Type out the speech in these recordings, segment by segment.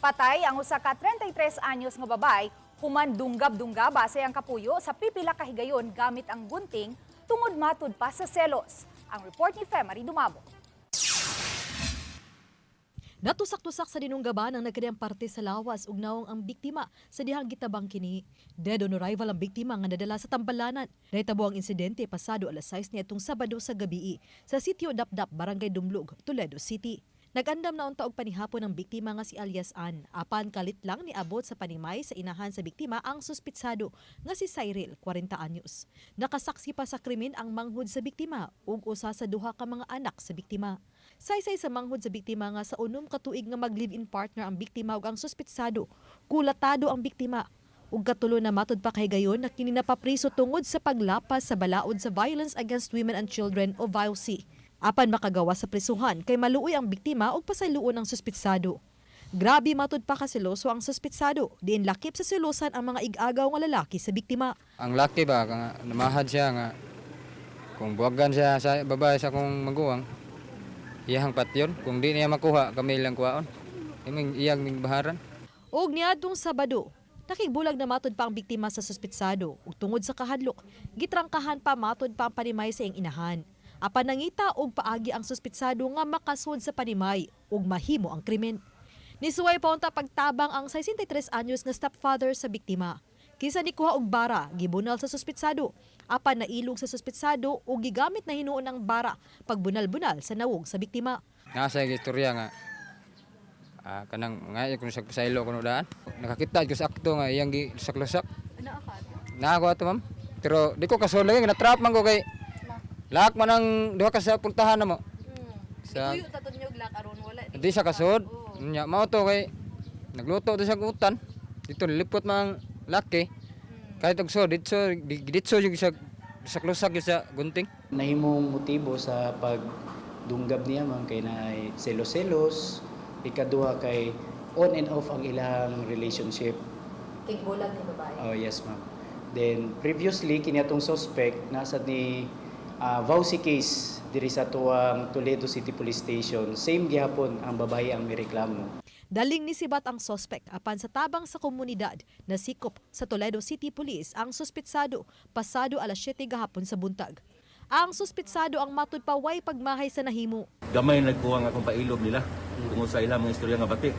Patay ang usa ka 33 anyos nga babay, human dunggab-dunggab base ang kapuyo sa pipila ka higayon gamit ang gunting tungod matud pa sa selos. Ang report ni Femari Dumabo. Natusak-tusak sa dinunggaban ang nagkadiyang parte sa lawas ug naong ang biktima sa dihang gitabang kini. Dead on arrival ang biktima nga nadala sa Tambalanan. Nahitabo ang insidente pasado alas 6 niadtong Sabado sa gabii sa sitio Dapdap, Barangay Dumlog, Toledo City. Nag-andam na unta og panihapon ang biktima nga si alias Ann. Apan kalit lang niabot sa panimay sa inahan sa biktima ang suspitsado nga si Cyril, 40 anyos. Nakasaksi pa sa krimen ang manghud sa biktima ug usa sa duha ka mga anak sa biktima. Saysay sa manghud sa biktima nga sa unom ka tuig nga mag-live-in partner ang biktima ug ang suspitsado. Kulatado ang biktima. Ug katulo na matud pa kay gayon na kini napapriso tungod sa paglapas sa balaod sa Violence Against Women and Children o VAUC. Apan makagawa sa prisuhan kay maluoy ang biktima ug pasayloon ang suspitsado. Grabe matud pa kasiloso ang suspitsado, diin lakip sa silosan ang mga ig-agaw nga lalaki sa biktima. Ang laki ba nga namahad siya nga kung buwagan siya sa babae sa kung maguwang iyang patyon kung di niya makuha kami lang kuhaon imong iyang baharan. Og niadtong Sabado, nakigbulag na matud pa ang biktima sa suspitsado ug tungod sa kahadlok, gitrangkahan pa matud pa ang panimay sa iyang inahan. Apan nangita og paagi ang suspitsado nga makasud sa panimay ug mahimo ang krimen. Nisuway pa unta pagtabang ang 63 anyos nga stepfather sa biktima. Kisa ni kuha og bara, gibunal sa suspitsado. Apan nailog sa suspitsado ug gigamit na hinuon ang bara pagbunal-bunal sa nawog sa biktima. Nasa istorya nga kanang nga kun sa pasaylo kuno daan. Nakakita ko sa akto nga iyang gisak-lusak. Naa ko ato ma'am. Pero di ko kasul lagi na-trap man ko kay lak man ang duha ka sa puntahan na mo. Sa Ituyo tatod niyo lak aron wala. di sa kasod. Nya mao to kay nagluto to sa utan. Dito lipot mang laki. Kahit og so dito yung sa klusak sa gunting. Nahimong motibo sa pagdunggab niya ma'am kay naay selos-selos, ikaduha kay on and off ang ilang relationship. Tigbulag ni babae. Oh yes ma'am. Then previously kini atong suspect nasa ni VAUC case diri sa tuwang Toledo City Police Station. Same gihapon ang babae ang mireklamo. Daling nisibat ang sospek apan sa tabang sa komunidad na sikop sa Toledo City Police ang suspitsado pasado alas 7 gahapon sa buntag. Ang suspitsado ang matud pa way pagmahay sa nahimo. Gamay nagkuha nga akong pailob nila tungod sa ilang mga istorya nga batik.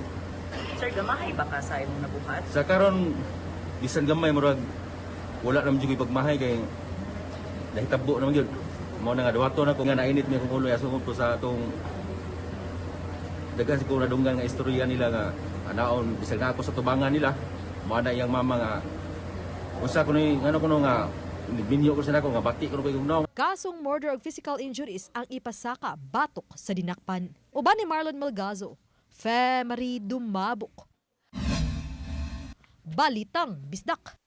Sir, gamahay ba ka sa imong nabuhat? Sa karon bisan gamay murag wala naman jud pagmahay kay nahitabo naman gyud. Mao na nga dawato na ko nga nainit mi akong ulo asungod ko sa atong daghan siguro nadunggan nga istorya nila nga anaon bisag na ako sa tubangan nila mao na iyang mama nga usa ko ni ngano kuno nga binyo ko sa nako nga bati ko kay gugnaw. Kasong murder ug physical injuries ang ipasaka batok sa dinakpan. Uban ni Marlon Malgazo, Femari Dumabok. Balitang Bisdak.